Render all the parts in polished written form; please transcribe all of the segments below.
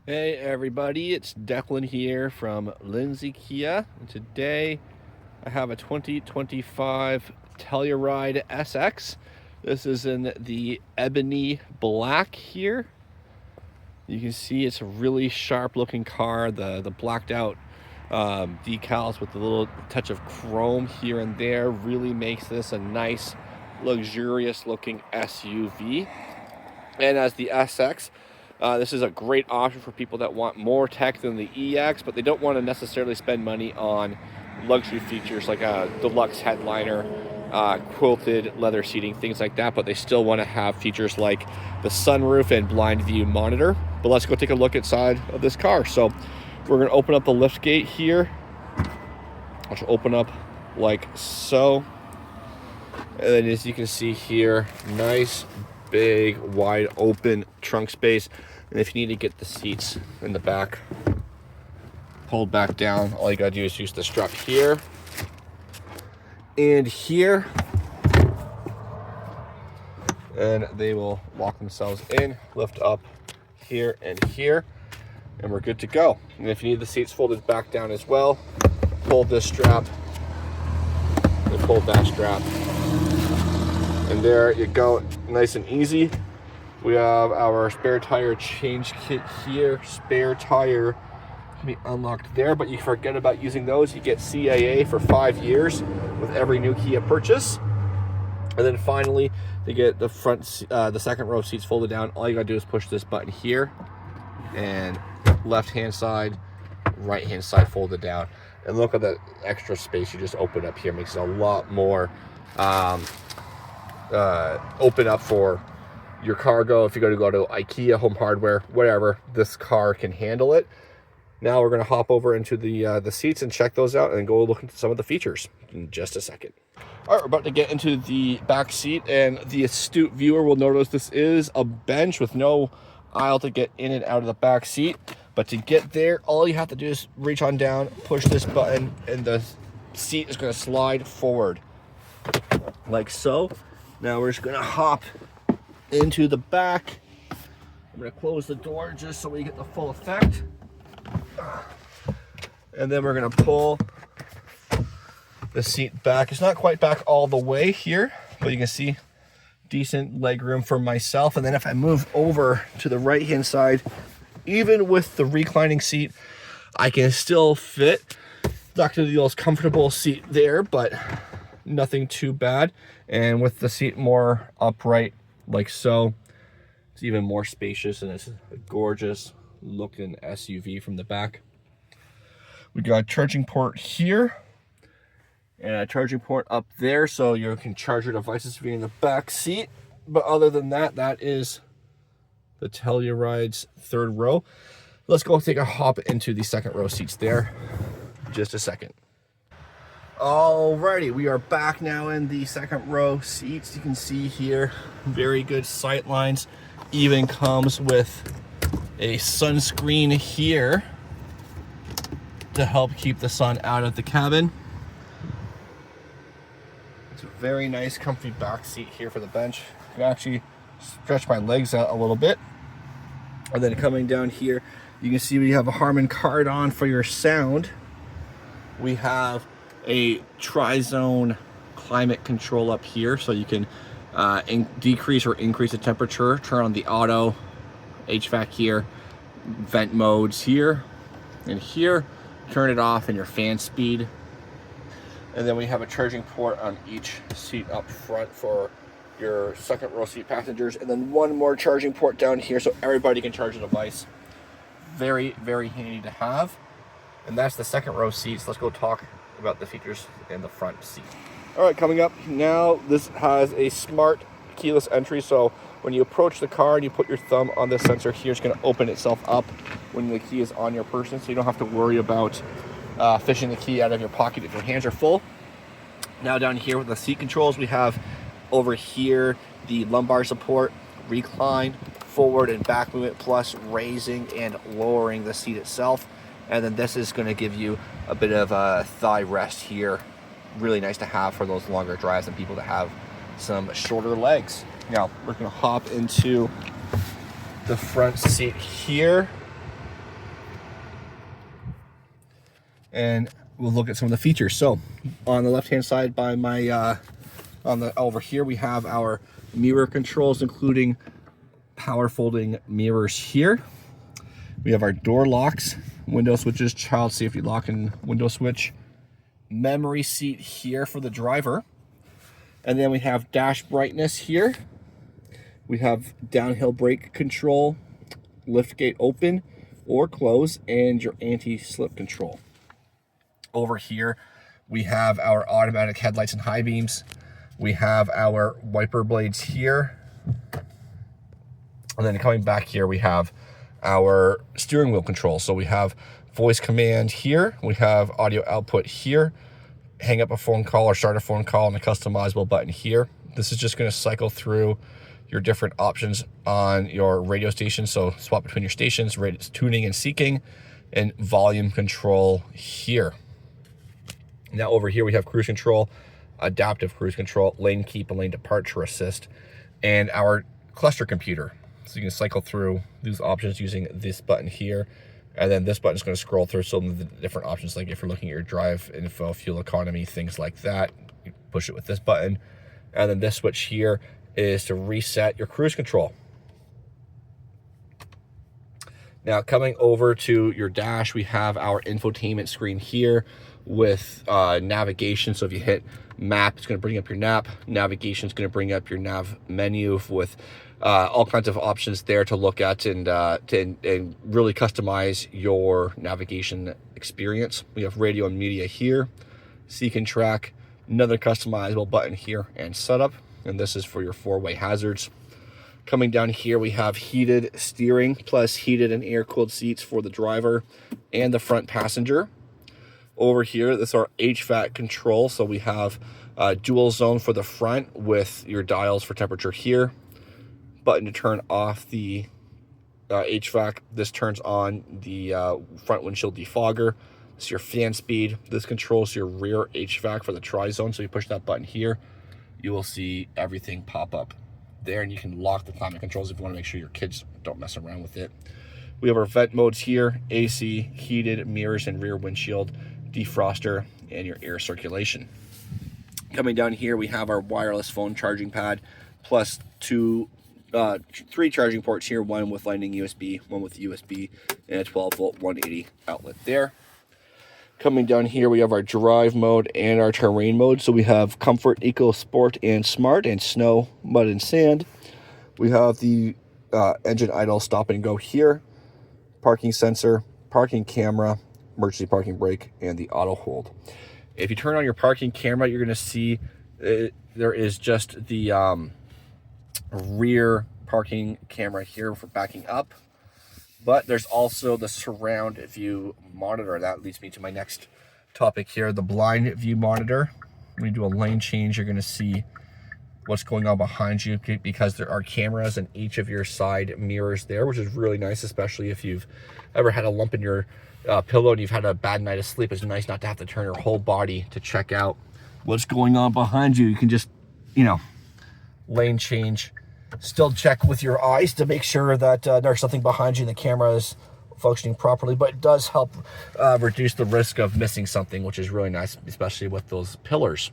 Hey everybody, it's Declan here from Lindsay Kia, and today I have a 2025 Telluride SX. This is in the ebony black here. You can see it's a really sharp looking car. The blacked out decals with a little touch of chrome here and there really makes this a nice, luxurious looking SUV. And as the SX, this is a great option for people that want more tech than the EX, but they don't want to necessarily spend money on luxury features like a deluxe headliner, quilted leather seating, things like that, but they still want to have features like the sunroof and blind view monitor. But let's go take a look inside of this car. So we're going to open up the lift gate here. I'll just open up like so. And then as you can see here, nice big wide open trunk space. And if you need to get the seats in the back pulled back down, all you gotta do is use the strap here and here, and they will lock themselves in, lift up here and here, and we're good to go. And if you need the seats folded back down as well, pull this strap and pull that strap, and there you go, nice and easy. We have our spare tire change kit here. Spare tire can be unlocked there, but you forget about using those. You get CAA for 5 years with every new Kia purchase. And then finally, to get the front, the second row seats folded down, all you gotta do is push this button here, and left-hand side, right-hand side folded down. And look at that extra space you just opened up here. Makes it a lot more open up for your cargo. If you go to IKEA, Home Hardware, whatever, this car can handle it. Now we're going to hop over into the seats and check those out and go look into some of the features in just a second. All right, we're about to get into the back seat, and the astute viewer will notice this is a bench with no aisle to get in and out of the back seat. But to get there, all you have to do is reach on down, push this button, and the seat is going to slide forward like so. Now we're just going to hop into the back. I'm going to close the door just so we get the full effect. And then we're going to pull the seat back. It's not quite back all the way here, but you can see decent leg room for myself. And then if I move over to the right hand side, even with the reclining seat, I can still fit. Not going to be the most comfortable seat there, but nothing too bad. And with the seat more upright like so, it's even more spacious, and it's a gorgeous looking SUV from the back. We got a charging port here and a charging port up there, so you can charge your devices if you're in the back seat. But other than that, that is the Telluride's third row. Let's go take a hop into the second row seats there. Just a second. Alrighty, we are back now in the second row seats. You can see here, very good sight lines. Even comes with a sunscreen here to help keep the sun out of the cabin. It's a very nice, comfy back seat here for the bench. I can actually stretch my legs out a little bit. And then coming down here, you can see we have a Harman card on for your sound. We have a tri-zone climate control up here, so you can decrease or increase the temperature. Turn on the auto HVAC here, vent modes here and here, turn it off, and your fan speed. And then we have a charging port on each seat up front for your second row seat passengers, and then one more charging port down here so everybody can charge a device. Very, very handy to have. And that's the second row seats. Let's go talk about the features in the front seat. All right, coming up now, this has a smart keyless entry. So when you approach the car and you put your thumb on this sensor here, it's going to open itself up when the key is on your person, so you don't have to worry about fishing the key out of your pocket if your hands are full. Now down here with the seat controls, we have over here the lumbar support, recline, forward and back movement, plus raising and lowering the seat itself. And then this is going to give you a bit of a thigh rest here. Really nice to have for those longer drives and people that have some shorter legs. Now we're going to hop into the front seat here. and we'll look at some of the features. So on the left hand side by my over here, we have our mirror controls, including power folding mirrors here. We have our door locks, window switches, child safety lock and window switch, memory seat here for the driver, and then we have dash brightness here. We have downhill brake control, lift gate open or close, and your anti-slip control. Over here we have our automatic headlights and high beams. We have our wiper blades here. And then coming back here, we have our steering wheel control. So we have voice command here. We have audio output here. Hang up a phone call or start a phone call, and a customizable button here. This is just going to cycle through your different options on your radio station. So swap between your stations, tuning and seeking, and volume control here. Now over here, we have cruise control, adaptive cruise control, lane keep and lane departure assist, and our cluster computer. So you can cycle through these options using this button here, and then this button is going to scroll through some of the different options, like if you're looking at your drive info, fuel economy, things like that. You push it with this button, and then this switch here is to reset your cruise control. Now coming over to your dash, we have our infotainment screen here with navigation. So if you hit map, it's going to bring up your navigation is going to bring up your nav menu with all kinds of options there to look at and really customize your navigation experience. We have radio and media here, seek and track, another customizable button here, and setup, and this is for your four-way hazards. Coming down here, we have heated steering plus heated and air-cooled seats for the driver and the front passenger. Over here, this is our HVAC control. So we have dual zone for the front with your dials for temperature here. Button to turn off the HVAC. This turns on the front windshield defogger. This is your fan speed. This controls your rear HVAC for the tri-zone. So you push that button here, you will see everything pop up there, and you can lock the climate controls if you want to make sure your kids don't mess around with it. We have our vent modes here, AC, heated mirrors and rear windshield, defroster, and your air circulation. Coming down here, we have our wireless phone charging pad plus three charging ports here, one with Lightning USB, one with USB, and a 12-volt 180 outlet there. Coming down here, we have our drive mode and our terrain mode. So we have comfort, eco, sport, and smart, and snow, mud, and sand. We have the engine idle, stop and go here, parking sensor, parking camera, emergency parking brake, and the auto hold. If you turn on your parking camera, you're going to see there is just the rear parking camera here for backing up, but there's also the surround view monitor. That leads me to my next topic here, the blind view monitor. When you do a lane change, you're going to see what's going on behind you because there are cameras in each of your side mirrors there, which is really nice, especially if you've ever had a lump in your pillow and you've had a bad night of sleep. It's nice not to have to turn your whole body to check out what's going on behind you. You can just, lane change, still check with your eyes to make sure that there's something behind you and the camera is functioning properly, but it does help reduce the risk of missing something, which is really nice, especially with those pillars.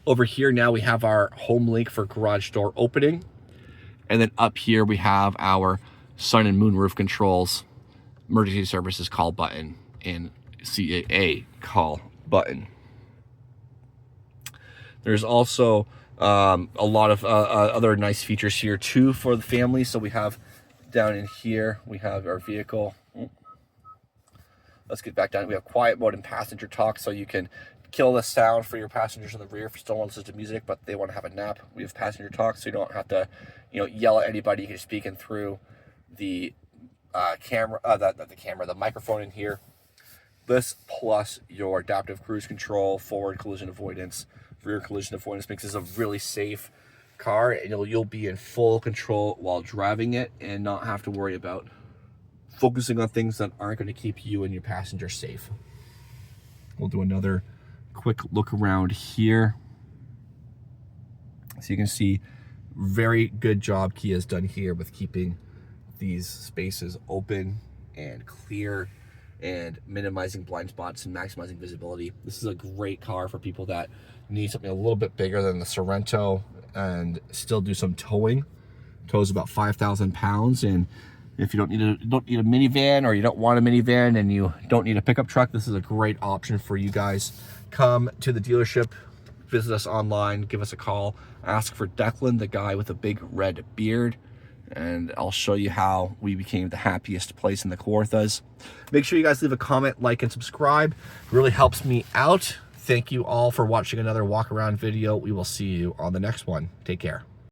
Over here now we have our home link for garage door opening, and then up here we have our sun and moon roof controls, emergency services call button, and CAA call button. There's also a lot of other nice features here too for the family. So we have down in here, we have our vehicle. Let's get back down. We have quiet mode and passenger talk, so you can kill the sound for your passengers in the rear if you still want to listen to music, but they want to have a nap. We have passenger talk, so you don't have to, yell at anybody. You can speak in through the the microphone in here. This plus your adaptive cruise control, forward collision avoidance, rear collision avoidance makes this a really safe car, and you'll be in full control while driving it and not have to worry about focusing on things that aren't going to keep you and your passenger safe. We'll do another quick look around here. So you can see very good job Kia's done here with keeping these spaces open and clear and minimizing blind spots and maximizing visibility. This is a great car for people that need something a little bit bigger than the Sorento and still do some towing. Tows about 5,000 pounds, and if you don't need a minivan, or you don't want a minivan and you don't need a pickup truck, this is a great option for you guys. Come to the dealership, visit us online, give us a call, ask for Declan, the guy with a big red beard, and I'll show you how we became the happiest place in the Kawarthas. Make sure you guys leave a comment, like, and subscribe. It really helps me out. Thank you all for watching another walk around video. We will see you on the next one. Take care.